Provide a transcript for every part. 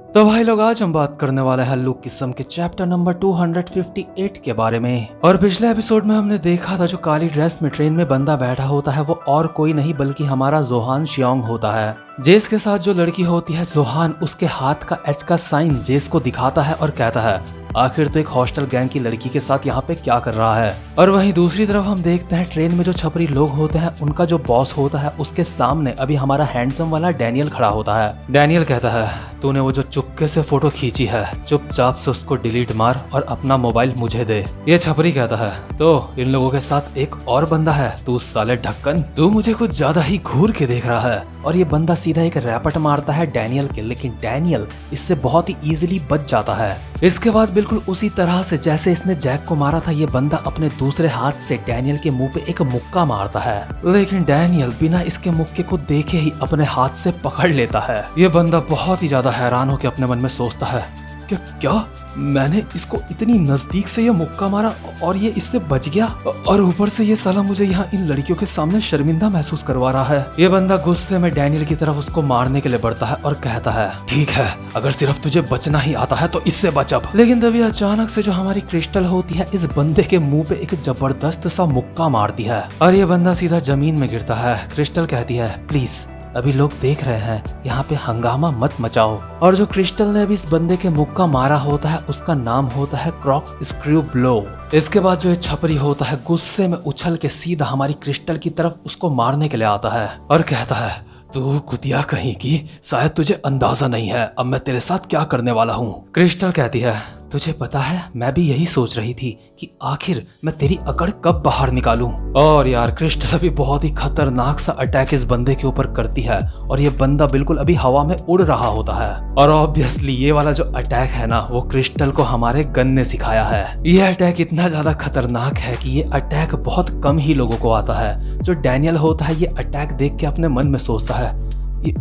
तो भाई लोग आज हम बात करने वाले हैं लुक किस्म के चैप्टर नंबर 258 के बारे में। और पिछले एपिसोड में हमने देखा था जो काली ड्रेस में ट्रेन में बंदा बैठा होता है वो और कोई नहीं बल्कि हमारा जोहान शियोंग होता है। जेस के साथ जो लड़की होती है जोहान उसके हाथ का एच का साइन जेस को दिखाता है और कहता है आखिर तो एक हॉस्टल गैंग की लड़की के साथ यहाँ पे क्या कर रहा है। और वहीं दूसरी तरफ हम देखते हैं ट्रेन में जो छपरी लोग होते हैं उनका जो बॉस होता है उसके सामने अभी हमारा हैंडसम वाला डैनियल खड़ा होता है। डैनियल कहता है तूने वो जो चुपके से फोटो खींची है चुपचाप से उसको डिलीट मार और अपना मोबाइल मुझे दे। ये छपरी कहता है तो इन लोगों के साथ एक और बंदा है, तू साले ढक्कन तू मुझे कुछ ज्यादा ही घूर के देख रहा है। और ये बंदा सीधा एक रैपट मारता है डैनियल के, लेकिन डैनियल इससे बहुत ही इजीली बच जाता है। इसके बाद बिल्कुल उसी तरह से जैसे इसने जैक को मारा था ये बंदा अपने दूसरे हाथ से डैनियल के मुंह पे एक मुक्का मारता है, लेकिन डैनियल बिना इसके मुक्के को देखे ही अपने हाथ से पकड़ लेता है। ये बंदा बहुत ही ज्यादा हैरान होकर अपने मन में सोचता है क्या मैंने इसको इतनी नजदीक से ये मुक्का मारा और ये इससे बच गया, और ऊपर से ये साला मुझे यहाँ इन लड़कियों के सामने शर्मिंदा महसूस करवा रहा है। ये बंदा गुस्से में डैनियल की तरफ उसको मारने के लिए बढ़ता है और कहता है ठीक है अगर सिर्फ तुझे बचना ही आता है तो इससे बच अब। लेकिन तभी अचानक से जो हमारी क्रिस्टल होती है इस बंदे के मुंह पे एक जबरदस्त सा मुक्का मारती है और ये बंदा सीधा जमीन में गिरता है। क्रिस्टल कहती है प्लीज अभी लोग देख रहे हैं यहाँ पे हंगामा मत मचाओ। और जो क्रिस्टल ने अभी इस बंदे के मुक्का मारा होता है उसका नाम होता है क्रॉक स्क्रू ब्लो। इसके बाद जो ये छपरी होता है गुस्से में उछल के सीधा हमारी क्रिस्टल की तरफ उसको मारने के लिए आता है और कहता है तू कुतिया कहीं की, शायद तुझे अंदाजा नहीं है अब मैं तेरे साथ क्या करने वाला हूँ। क्रिस्टल कहती है तुझे पता है मैं भी यही सोच रही थी कि आखिर मैं तेरी अकड़ कब बाहर निकालूं। और यार क्रिस्टल अभी बहुत ही खतरनाक सा अटैक इस बंदे के ऊपर करती है और ये बंदा बिल्कुल अभी हवा में उड़ रहा होता है। और ऑब्वियसली ये वाला जो अटैक है ना वो क्रिस्टल को हमारे गन ने सिखाया है। ये अटैक इतना ज्यादा खतरनाक है कि ये अटैक बहुत कम ही लोगों को आता है। जो डैनियल होता है ये अटैक देख के अपने मन में सोचता है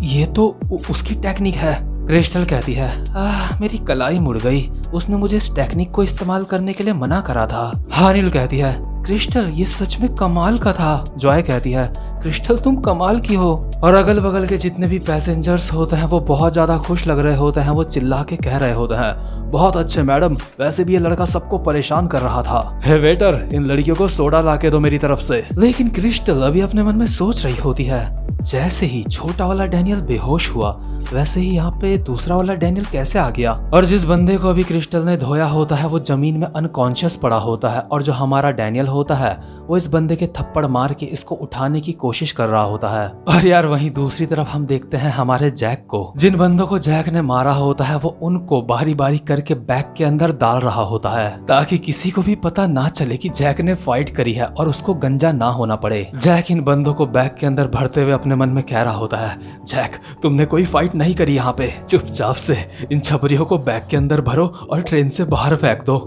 ये तो उसकी टेक्निक है। क्रिस्टल कहती है मेरी कलाई मुड़ गई, उसने मुझे इस टेक्निक को इस्तेमाल करने के लिए मना करा था। हानिल कहती है क्रिस्टल ये सच में कमाल का था। जॉय कहती है क्रिस्टल तुम कमाल की हो। और अगल बगल के जितने भी पैसेंजर्स होते हैं वो बहुत ज्यादा खुश लग रहे होते हैं, वो चिल्ला के कह रहे होते हैं बहुत अच्छे मैडम, वैसे भी ये लड़का सबको परेशान कर रहा था। हे वेटर इन लड़कियों को सोडा ला के दो मेरी तरफ से। लेकिन क्रिस्टल अभी अपने मन में सोच रही होती है जैसे ही छोटा वाला डैनियल बेहोश हुआ वैसे ही यहाँ पे दूसरा वाला डैनियल कैसे आ गया। और जिस बंदे को अभी क्रिस्टल ने धोया होता है वो जमीन में अनकॉन्शियस पड़ा होता है और जो हमारा डैनियल होता है वो इस बंदे के थप्पड़ मार के इसको उठाने की कोशिश कर रहा होता है। और यार वहीं दूसरी तरफ हम देखते हैं हमारे जैक को। जिन बंदों को जैक ने मारा होता है वो उनको बारी बारी करके बैग के अंदर डाल रहा होता है ताकि किसी को भी पता ना चले कि जैक ने फाइट करी है और उसको गंजा ना होना पड़े। जैक इन बंदों को बैग के अंदर भरते हुए अपने मन में कह रहा होता है जैक तुमने कोई फाइट नहीं करी यहाँ पे, चुपचाप से इन छपरियों को बैग के अंदर भरो और ट्रेन से बाहर फेंक दो।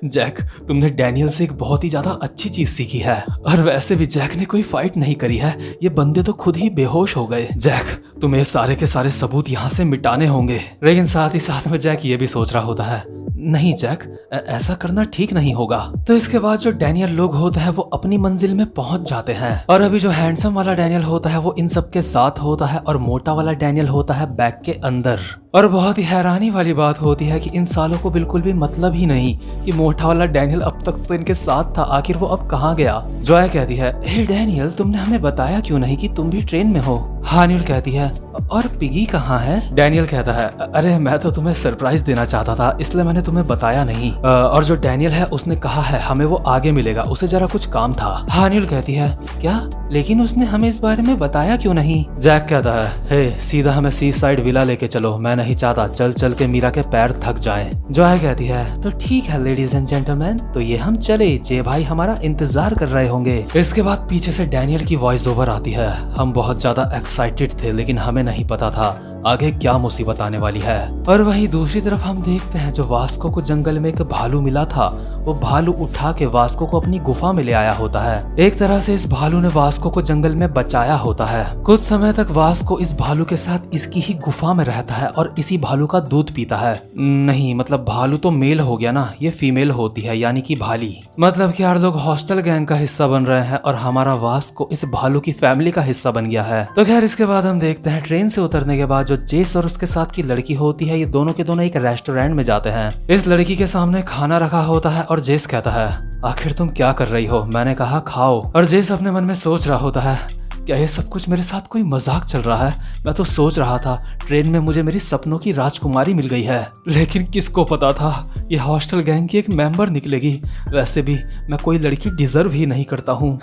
जैक तुमने डैनियल से एक बहुत ही ज्यादा अच्छी चीज सीखी है, और वैसे भी जैक ने कोई फाइट नहीं करी है, ये बंदे तो खुद ही बेहोश हो गए। जैक तुम्हें सारे के सारे सबूत यहाँ से मिटाने होंगे। लेकिन साथ ही साथ में जैक ये भी सोच रहा होता है नहीं जैक ऐसा करना ठीक नहीं होगा। तो इसके बाद जो डैनियल लोग होते हैं वो अपनी मंजिल में पहुंच जाते हैं और अभी जो हैंडसम वाला डैनियल होता है वो इन सब के साथ होता है और मोटा वाला डैनियल होता है बैग के अंदर। और बहुत ही हैरानी वाली बात होती है कि इन सालों को बिल्कुल भी मतलब ही नहीं कि मोटा वाला डैनियल अब तक तो इनके साथ था, आखिर वो अब कहाँ गया। जॉय कहती है हे डैनियल तुमने हमें बताया क्यों नहीं कि तुम भी ट्रेन में हो। हानिल कहती है और पिगी कहाँ है। डैनियल कहता है अरे मैं तो तुम्हें सरप्राइज देना चाहता था इसलिए मैंने तुम्हें बताया नहीं। और जो डैनियल है उसने कहा है हमें वो आगे मिलेगा, उसे जरा कुछ काम था। हानिल कहती है क्या, लेकिन उसने हमें इस बारे में बताया क्यों नहीं। जैक कहता है हे सीधा हमें सी साइड विला लेके चलो, मैं नहीं चाहता चल चल के मीरा के पैर थक जाएं। जॉय कहती है तो ठीक है लेडीज एंड जेंटलमैन, तो ये हम चले, जे भाई हमारा इंतजार कर रहे होंगे। इसके बाद पीछे से डैनियल की वॉइस ओवर आती है। हम बहुत ज्यादा एक्साइटेड थे लेकिन हमें नहीं पता था आगे क्या मुसीबत आने वाली है। और वहीं दूसरी तरफ हम देखते हैं जो वास्को को जंगल में एक भालू मिला था वो भालू उठा के वास्को को अपनी गुफा में ले आया होता है। एक तरह से इस भालू ने वास्को को जंगल में बचाया होता है। कुछ समय तक वास्को इस भालू के साथ इसकी ही गुफा में रहता है और इसी भालू का दूध पीता है। नहीं मतलब भालू तो मेल हो गया ना, ये फीमेल होती है यानी कि भाली। मतलब कि यार लोग हॉस्टल गैंग का हिस्सा बन रहे हैं और हमारा वास्को इस भालू की फैमिली का हिस्सा बन गया है। तो खैर इसके बाद हम देखते हैं ट्रेन से उतरने के बाद जो जेस और उसके साथ की लड़की होती है, ये दोनों के दोनों एक रेस्टोरेंट में जाते हैं। इस लड़की के सामने खाना रखा होता है और जेस कहता है, आखिर तुम क्या कर रही हो? मैंने कहा खाओ। और जेस अपने मन में सोच रहा होता है, क्या ये सब कुछ मेरे साथ कोई मजाक चल रहा है? मैं तो सोच रहा था ट्रेन में मुझे मेरी सपनों की राजकुमारी मिल गई है, लेकिन किसको पता था ये हॉस्टल गैंग की एक मेंबर निकलेगी। वैसे भी मैं कोई लड़की डिजर्व ही नहीं करता हूँ।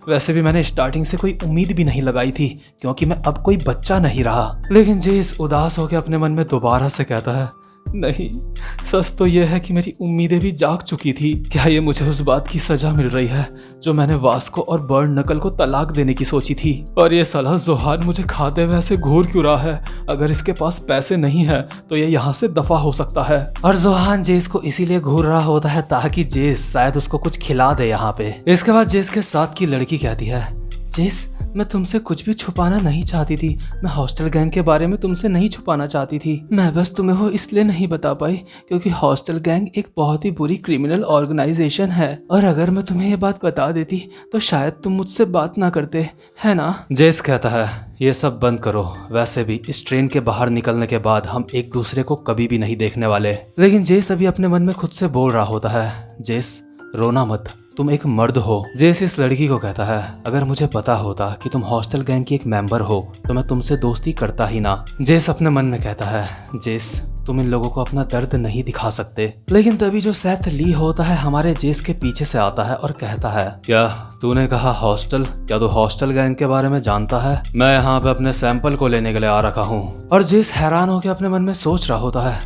वैसे भी मैंने स्टार्टिंग से कोई उम्मीद भी नहीं लगाई थी, क्योंकि मैं अब कोई बच्चा नहीं रहा। लेकिन जेस उदास होकर अपने मन में दोबारा से कहता है, नहीं, सच तो यह है कि मेरी उम्मीदें भी जाग चुकी थी। क्या ये मुझे उस बात की सजा मिल रही है जो मैंने वास्को और बर्न नकल को तलाक देने की सोची थी? और ये साला जोहान मुझे खाते हुए ऐसे घूर क्यों रहा है? अगर इसके पास पैसे नहीं है तो ये यहाँ से दफा हो सकता है। और जोहान जेस को इसीलिए घूर रहा होता है ताकि जेस शायद उसको कुछ खिला दे यहाँ पे। इसके बाद जेस के साथ की लड़की कहती है, जेस, मैं तुमसे कुछ भी छुपाना नहीं चाहती थी। मैं हॉस्टल गैंग के बारे में तुमसे नहीं छुपाना चाहती थी। मैं बस तुम्हें वो इसलिए नहीं बता पाई क्योंकि हॉस्टल गैंग एक बहुत ही बुरी क्रिमिनल ऑर्गेनाइजेशन है, और अगर मैं तुम्हें ये बात बता देती तो शायद तुम मुझसे बात ना करते, है ना? जेस कहता है, ये सब बंद करो। वैसे भी इस ट्रेन के बाहर निकलने के बाद हम एक दूसरे को कभी भी नहीं देखने वाले। लेकिन जेस अभी अपने मन में खुद से बोल रहा होता है, जेस, रोना मत, तुम एक मर्द हो। जेस इस लड़की को कहता है, अगर मुझे पता होता कि तुम हॉस्टल गैंग की एक मेंबर हो तो मैं तुमसे दोस्ती करता ही ना। जेस अपने मन में कहता है, जेस, तुम इन लोगों को अपना दर्द नहीं दिखा सकते। लेकिन तभी जो सेथ ली होता है हमारे जेस के पीछे से आता है और कहता है, क्या तूने कहा हॉस्टल? क्या तू हॉस्टल गैंग के बारे में जानता है? मैं यहाँ पे अपने सैंपल को लेने के लिए आ रखा हूँ। और जेस हैरान होकर अपने मन में सोच रहा होता है,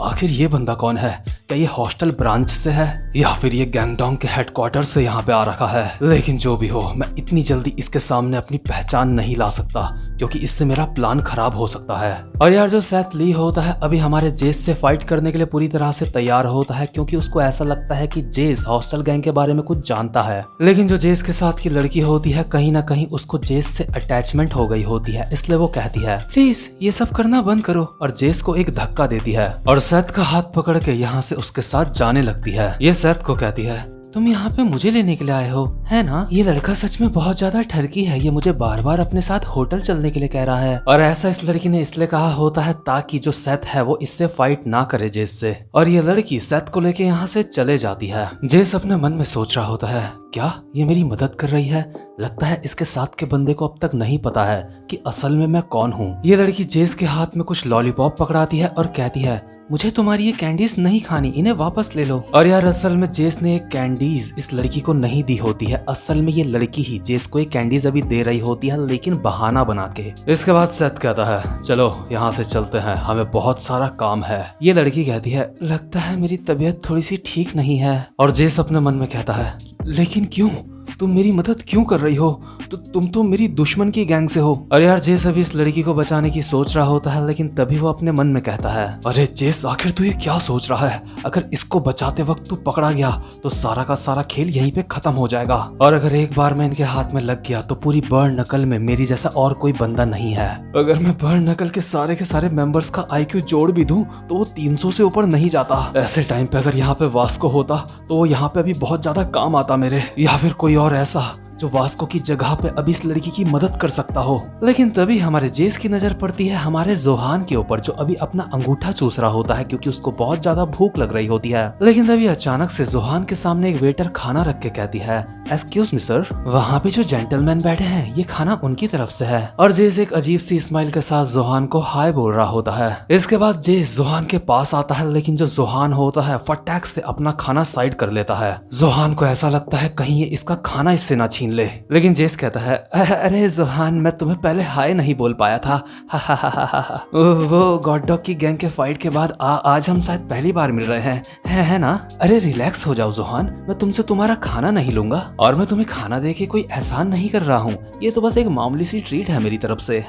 आखिर ये बंदा कौन है? क्या ये हॉस्टल ब्रांच से है या फिर ये गैंगडोंग के हेडक्वार्टर से यहाँ पे आ रखा है? लेकिन जो भी हो, मैं इतनी जल्दी इसके सामने अपनी पहचान नहीं ला सकता क्योंकि इससे मेरा प्लान खराब हो सकता है। और यार जो सेथ ली होता है अभी हमारे जेस से फाइट करने के लिए पूरी तरह से तैयार होता है क्योंकि उसको ऐसा लगता है कि जेस हॉस्टल गैंग के बारे में कुछ जानता है। लेकिन जो जेस के साथ की लड़की होती है कहीं ना कहीं उसको जेस से अटैचमेंट हो गई होती है, इसलिए वो कहती है, प्लीज ये सब करना बंद करो, और जेस को एक धक्का देती है और सेथ का हाथ पकड़ के यहाँ से उसके साथ जाने लगती है। ये सेथ को कहती है, तुम यहाँ पे मुझे लेने के लिए आए हो, है ना? ये लड़का सच में बहुत ज्यादा ठरकी है, ये मुझे बार बार अपने साथ होटल चलने के लिए कह रहा है। और ऐसा इस लड़की ने इसलिए कहा होता है ताकि जो सेथ है वो इससे फाइट ना करे जेस से। और ये लड़की सेथ को लेके यहाँ से चले जाती है। जेस अपने मन में सोच रहा होता है, क्या ये मेरी मदद कर रही है? लगता है इसके साथ के बंदे को अब तक नहीं पता है कि असल में मैं कौन हूँ। ये लड़की जेस के हाथ में कुछ लॉलीपॉप पकड़ाती है और कहती है, मुझे तुम्हारी ये कैंडीज नहीं खानी, इन्हें वापस ले लो। और यार असल में जेस ने एक कैंडीज इस लड़की को नहीं दी होती है। असल में ये लड़की ही जेस को एक कैंडीज अभी दे रही होती है, लेकिन बहाना बना के। इसके बाद सेथ कहता है, चलो यहाँ से चलते हैं, हमें बहुत सारा काम है। ये लड़की कहती है, लगता है मेरी तबीयत थोड़ी सी ठीक नहीं है। और जेस अपने मन में कहता है, लेकिन क्यों? तुम मेरी मदद क्यों कर रही हो? तो तुम तो मेरी दुश्मन की गैंग से हो। अरे यार जेस अभी इस लड़की को बचाने की सोच रहा होता है, लेकिन तभी वो अपने मन में कहता है, अरे जेस, आखिर तू ये क्या सोच रहा है? अगर इसको बचाते वक्त तू पकड़ा गया तो सारा का सारा खेल यहीं पे खत्म हो जाएगा, और अगर एक बार मैं इनके हाथ में लग गया तो पूरी बर्न नकल में मेरी जैसा और कोई बंदा नहीं है। अगर मैं बर्न नकल के सारे मेंबर्स का IQ जोड़ भी दूं तो वो 300 से ऊपर नहीं जाता। ऐसे टाइम पे अगर यहाँ पे वास्को होता तो वो यहाँ पे अभी बहुत ज्यादा काम आता मेरे, या फिर कोई और ऐसा जो वास्को की जगह पे अब इस लड़की की मदद कर सकता हो। लेकिन तभी हमारे जेस की नजर पड़ती है हमारे जोहान के ऊपर, जो अभी अपना अंगूठा चूस रहा होता है क्योंकि उसको बहुत ज्यादा भूख लग रही होती है। लेकिन तभी अचानक से जोहान के सामने एक वेटर खाना रख के कहती है, एक्सक्यूज मी सर, वहाँ पे जो जेंटलमैन बैठे हैं ये खाना उनकी तरफ से है। और जेस एक अजीब सी स्माइल के साथ जोहान को हाय बोल रहा होता है। इसके बाद जेस जोहान के पास आता है, लेकिन जो जोहान होता है फटाक से अपना खाना साइड कर लेता है। जोहान को ऐसा लगता है कहीं ये इसका खाना इससे ना छीन ले। लेकिन जेस कहता है, अरे जोहान, मैं तुम्हें पहले हाय नहीं बोल पाया था। वो गॉड डॉग की गैंग के फाइट के बाद आज हम शायद पहली बार मिल रहे हैं, है ना? अरे रिलैक्स हो जाओ जोहान, मैं तुमसे तुम्हारा खाना नहीं लूंगा और मैं तुम्हें खाना दे के कोई एहसान नहीं कर रहा हूँ, ये तो बस एक मामूली सी ट्रीट है मेरी तरफ से।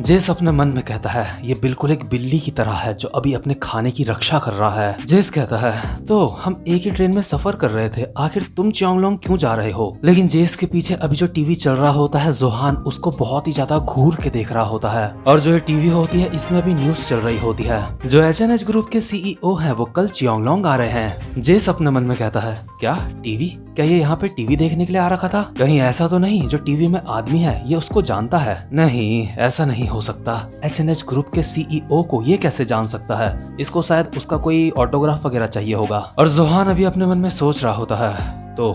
जेस अपने मन में कहता है, ये बिल्कुल एक बिल्ली की तरह है जो अभी अपने खाने की रक्षा कर रहा है। जेस कहता है, तो हम एक ही ट्रेन में सफर कर रहे थे, आखिर तुम च्योंगलोंग क्यों जा रहे हो? लेकिन जेस के पीछे अभी जो टीवी चल रहा होता है जोहान उसको बहुत ही ज्यादा घूर के देख रहा होता है। और जो ये टीवी होती है इसमें अभी न्यूज चल रही होती है। जो एचएनएच ग्रुप के सीईओ हैं वो कल चियोंगलोंग आ रहे हैं। जेस अपने मन में कहता है, क्या टीवी? क्या ये यहाँ पे टीवी देखने के लिए आ रखा था? कहीं ऐसा तो नहीं जो टीवी में आदमी है ये उसको जानता है? नहीं, ऐसा नहीं हो सकता। एचएनएच ग्रुप के सीईओ को ये कैसे जान सकता है? इसको शायद उसका कोई ऑटोग्राफ वगैरह चाहिए होगा। और जोहान अभी अपने मन में सोच रहा होता है तो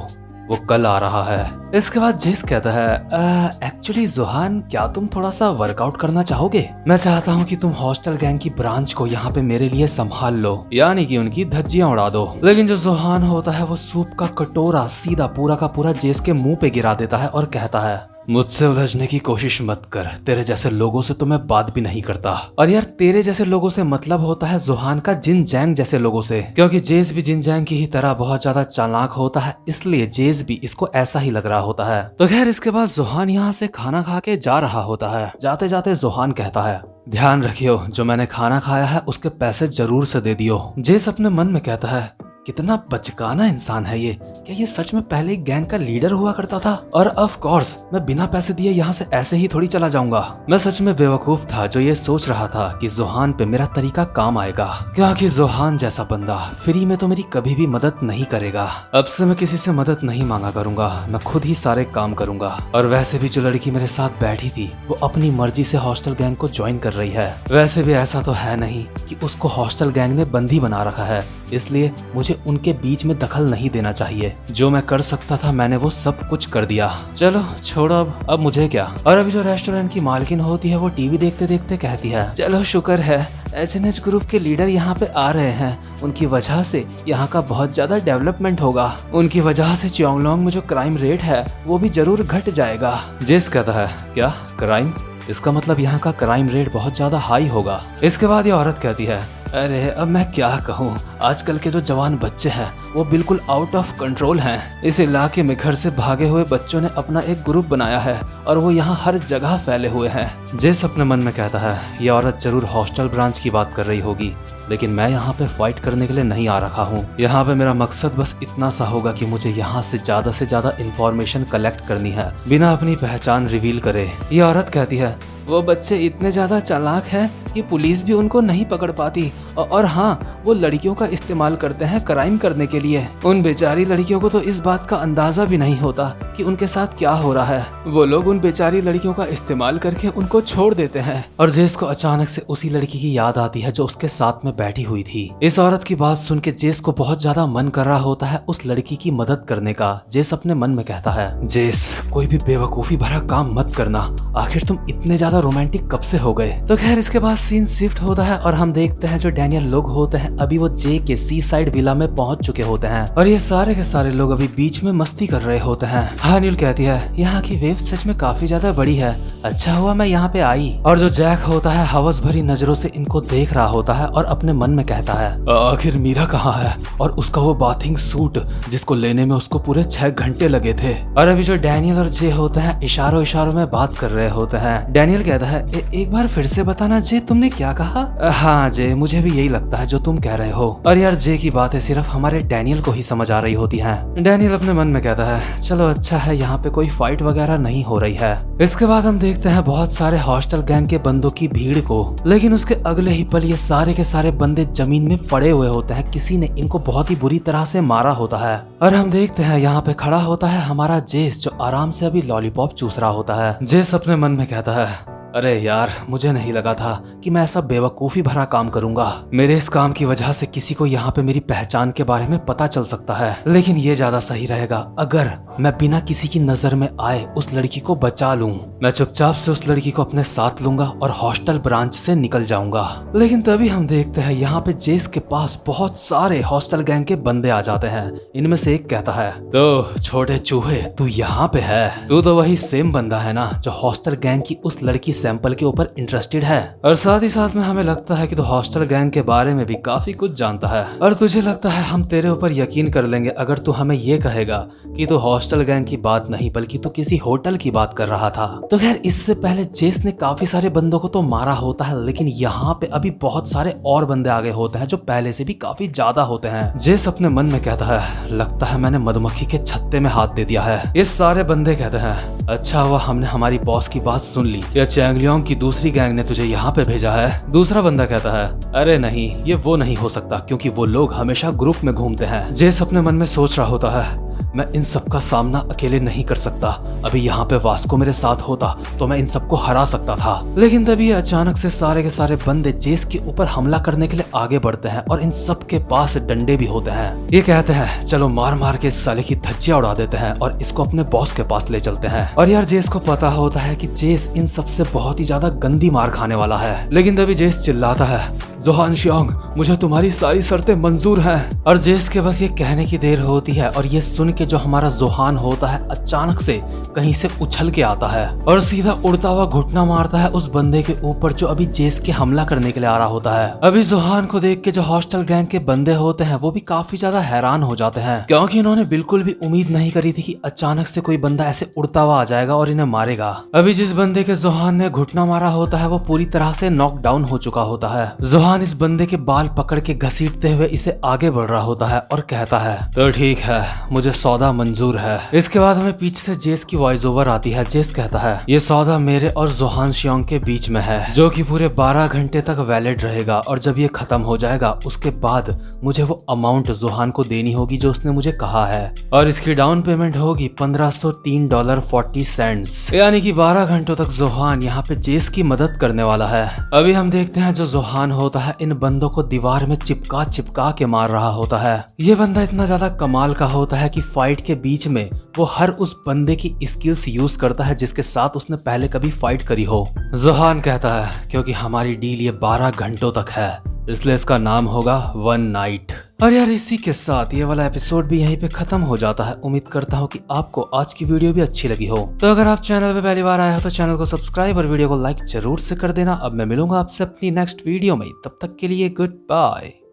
वो कल आ रहा है। इसके बाद जेस कहता है, एक्चुअली जोहान, क्या तुम थोड़ा सा वर्कआउट करना चाहोगे? मैं चाहता हूँ कि तुम हॉस्टल गैंग की ब्रांच को यहाँ पे मेरे लिए संभाल लो, यानी कि उनकी धज्जियां उड़ा दो। लेकिन जो जोहान होता है वो सूप का कटोरा सीधा पूरा का पूरा जेस के मुंह पे गिरा देता है और कहता है, मुझसे उलझने की कोशिश मत कर, तेरे जैसे लोगों से तो मैं बात भी नहीं करता। और यार तेरे जैसे लोगों से मतलब होता है जोहान का जिन जैंग जैसे लोगों से, क्योंकि जेस भी जिन जैंग की ही तरह बहुत ज्यादा चालाक होता है, इसलिए जेस भी इसको ऐसा ही लग रहा होता है। तो खैर इसके बाद जोहान यहाँ से खाना खा के जा रहा होता है। जाते जाते जोहान कहता है, ध्यान रखियो, जो मैंने खाना खाया है उसके पैसे जरूर से दे दियो। जेस अपने मन में कहता है, कितना बचकाना इंसान है ये, क्या ये सच में पहले गैंग का लीडर हुआ करता था? और ऑफ कोर्स मैं बिना पैसे दिए यहाँ से ऐसे ही थोड़ी चला जाऊंगा। मैं सच में बेवकूफ था जो ये सोच रहा था कि जोहान पे मेरा तरीका काम आएगा, क्योंकि जोहान जैसा बंदा फ्री में तो मेरी कभी भी मदद नहीं करेगा। अब से मैं किसी से मदद नहीं मांगा करूंगा, मैं खुद ही सारे काम करूंगा। और वैसे भी जो लड़की मेरे साथ बैठी थी वो अपनी मर्जी से हॉस्टल गैंग को ज्वाइन कर रही है। वैसे भी ऐसा तो है नहीं कि उसको हॉस्टल गैंग ने बंदी बना रखा है, इसलिए मुझे उनके बीच में दखल नहीं देना चाहिए। जो मैं कर सकता था मैंने वो सब कुछ कर दिया। चलो छोड़ो, अब मुझे क्या। और अभी जो रेस्टोरेंट की मालकिन होती है वो टीवी देखते देखते कहती है, चलो शुक्र है एचएनएच ग्रुप के लीडर यहाँ पे आ रहे हैं, उनकी वजह से यहाँ का बहुत ज्यादा डेवलपमेंट होगा। उनकी वजह से चियोंगलोंग में जो क्राइम रेट है वो भी जरूर घट जाएगा। जेस कहता है, क्या क्राइम? इसका मतलब यहाँ का क्राइम रेट बहुत ज्यादा हाई होगा। इसके बाद ये औरत कहती है, अरे अब मैं क्या कहूँ, आजकल के जो जवान बच्चे हैं वो बिल्कुल आउट ऑफ कंट्रोल हैं। इस इलाके में घर से भागे हुए बच्चों ने अपना एक ग्रुप बनाया है और वो यहाँ हर जगह फैले हुए हैं। जेस अपने मन में कहता है, ये औरत जरूर हॉस्टल ब्रांच की बात कर रही होगी, लेकिन मैं यहाँ पे फाइट करने के लिए नहीं आ रखा हूँ। यहाँ पे मेरा मकसद बस इतना सा होगा कि मुझे यहाँ से ज्यादा इंफॉर्मेशन कलेक्ट करनी है बिना अपनी पहचान रिवील करे। ये औरत कहती है, वो बच्चे इतने ज्यादा चालाक हैं कि पुलिस भी उनको नहीं पकड़ पाती, और हाँ वो लड़कियों का इस्तेमाल करते हैं क्राइम करने के लिए। उन बेचारी लड़कियों को तो इस बात का अंदाजा भी नहीं होता कि उनके साथ क्या हो रहा है। वो लोग उन बेचारी लड़कियों का इस्तेमाल करके उनको छोड़ देते हैं। और जेस को अचानक से उसी लड़की की याद आती है जो उसके साथ में बैठी हुई थी। इस औरत की बात सुन के जेस को बहुत ज्यादा मन कर रहा होता है उस लड़की की मदद करने का। जेस अपने मन में कहता है, जेस कोई भी बेवकूफी भरा काम मत करना, आखिर तुम इतने ज्यादा रोमांटिक कब से हो गए? तो खैर इसके बाद सीन शिफ्ट होता है और हम देखते हैं जो डैनियल लोग होते हैं अभी वो जे के सी साइड विला में पहुंच चुके होते हैं और ये सारे के सारे लोग अभी बीच में मस्ती कर रहे होते हैं। हानिल कहती है, यहाँ की वेव सच में काफी ज्यादा बड़ी है, अच्छा हुआ मैं यहाँ पे आई। और जो जैक होता है हवस भरी नजरों से इनको देख रहा होता है और अपने मन में कहता है, आखिर मीरा कहाँ है और उसका वो बाथिंग सूट जिसको लेने में उसको पूरे 6 घंटे लगे थे। और अभी जो डैनियल और जे होते हैं इशारों इशारों में बात कर रहे होते हैं। डैनियल कहता है, एक बार फिर से बताना जे, तुमने क्या कहा? हाँ जे, मुझे भी यही लगता है जो तुम कह रहे हो। और यार जे की बातें सिर्फ हमारे डैनियल को ही समझ आ रही होती हैं। डैनियल अपने मन में कहता है, चलो अच्छा है यहाँ पे कोई फाइट वगैरह नहीं हो रही है। इसके बाद हम देखते हैं बहुत सारे हॉस्टल गैंग के बंदों की भीड़ को, लेकिन उसके अगले ही पल ये सारे के सारे बंदे जमीन में पड़े हुए होते हैं। किसी ने इनको बहुत ही बुरी तरह से मारा होता है और हम देखते हैं यहाँ पे खड़ा होता है हमारा जेस जो आराम से अभी लॉलीपॉप चूस रहा होता है। जेस अपने मन में कहता है, अरे यार मुझे नहीं लगा था कि मैं ऐसा बेवकूफी भरा काम करूंगा। मेरे इस काम की वजह से किसी को यहाँ पे मेरी पहचान के बारे में पता चल सकता है, लेकिन ये ज्यादा सही रहेगा अगर मैं बिना किसी की नजर में आए उस लड़की को बचा लूं। मैं चुपचाप से उस लड़की को अपने साथ लूंगा और हॉस्टल ब्रांच से निकल जाऊंगा। लेकिन तभी हम देखते हैं यहाँ पे जेस के पास बहुत सारे हॉस्टल गैंग के बंदे आ जाते हैं। इनमें से एक कहता है, तो छोटे चूहे तू यहाँ पे है, तू तो वही सेम बंदा है ना जो हॉस्टल गैंग की उस लड़की सैंपल के ऊपर इंटरेस्टेड है और साथ ही साथ में हमें लगता है कि तू हॉस्टल गैंग के बारे में भी काफी कुछ जानता है और तुझे लगता है हम तेरे ऊपर यकीन कर लेंगे अगर तू हमें ये कहेगा कि तू हॉस्टल गैंग की बात नहीं बल्कि तू किसी होटल की बात कर रहा था। तो खैर इससे पहले जेस ने काफी सारे बंदों को तो मारा होता है, लेकिन यहाँ पे अभी बहुत सारे और बंदे आगे होते हैं जो पहले से भी काफी ज्यादा होते हैं। जेस अपने मन में कहता है लगता है मैंने मधुमक्खी के छत्ते में हाथ दे दिया है। ये सारे बंदे कहते हैं अच्छा हुआ हमने हमारी बॉस की बात सुन ली, क्या चैंगलियोंग की दूसरी गैंग ने तुझे यहाँ पे भेजा है? दूसरा बंदा कहता है अरे नहीं ये वो नहीं हो सकता क्योंकि वो लोग हमेशा ग्रुप में घूमते हैं। जेस अपने मन में सोच रहा होता है मैं इन सब का सामना अकेले नहीं कर सकता, अभी यहाँ पे वास्को मेरे साथ होता तो मैं इन सबको हरा सकता था। लेकिन तभी अचानक से सारे के सारे बंदे जेस के ऊपर हमला करने के लिए आगे बढ़ते हैं और इन सब के पास डंडे भी होते हैं। ये कहते हैं चलो मार मार के इस साले की धज्जियां उड़ा देते हैं और इसको अपने बॉस के पास ले चलते हैं। और यार जेस को पता होता है कि जेस इन सबसे बहुत ही ज्यादा गंदी मार खाने वाला है। लेकिन तभी जेस चिल्लाता है जोहान शियोंग मुझे तुम्हारी सारी शर्तें मंजूर हैं। और जेस के बस ये कहने की देर होती है और ये सुन के जो हमारा जोहान होता है अचानक से कहीं से उछल के आता है और सीधा उड़ता हुआ घुटना मारता है उस बंदे के ऊपर जो अभी जेस के हमला करने के लिए आ रहा होता है। अभी जोहान को देख के जो हॉस्टल गैंग के बंदे होते हैं वो भी काफी ज्यादा हैरान हो जाते हैं क्योंकि इन्होंने बिल्कुल भी उम्मीद नहीं करी थी कि अचानक से कोई बंदा ऐसे उड़ता हुआ आ जाएगा और इन्हें मारेगा। अभी जिस बंदे के जोहान ने घुटना मारा होता है वो पूरी तरह से नॉक डाउन हो चुका होता है। जोहान इस बंदे के बाल पकड़ के घसीटते हुए इसे आगे बढ़ रहा होता है और कहता है तो ठीक है मुझे सौदा मंजूर है। इसके बाद हमें पीछे से जेस की वॉइस ओवर आती है। जेस कहता है ये सौदा मेरे और जोहान शियोंग के बीच में है जो कि पूरे 12 घंटे तक वैलिड रहेगा और जब ये खत्म हो जाएगा उसके बाद मुझे वो अमाउंट जोहान को देनी होगी जो उसने मुझे कहा है और इसकी डाउन पेमेंट होगी $1503.40 यानी कि 12 घंटों तक जोहान यहाँ पे जेस की मदद करने वाला है। अभी हम देखते हैं जो जोहान होता है इन बंदों को दीवार में चिपका के मार रहा होता है। ये बंदा इतना ज्यादा कमाल का होता है कि फाइट के बीच में वो हर उस बंदे की स्किल्स यूज करता है जिसके साथ उसने पहले कभी फाइट करी हो। जोहान कहता है क्योंकि हमारी डील ये 12 घंटों तक है इसलिए इसका नाम होगा वन नाइट। और यार इसी के साथ ये वाला एपिसोड भी यहीं पे खत्म हो जाता है। उम्मीद करता हूँ कि आपको आज की वीडियो भी अच्छी लगी हो। तो अगर आप चैनल पे पहली बार आए हो तो चैनल को सब्सक्राइब और वीडियो को लाइक जरूर से कर देना। अब मैं मिलूंगा आपसे अपनी नेक्स्ट वीडियो में, तब तक के लिए गुड बाय।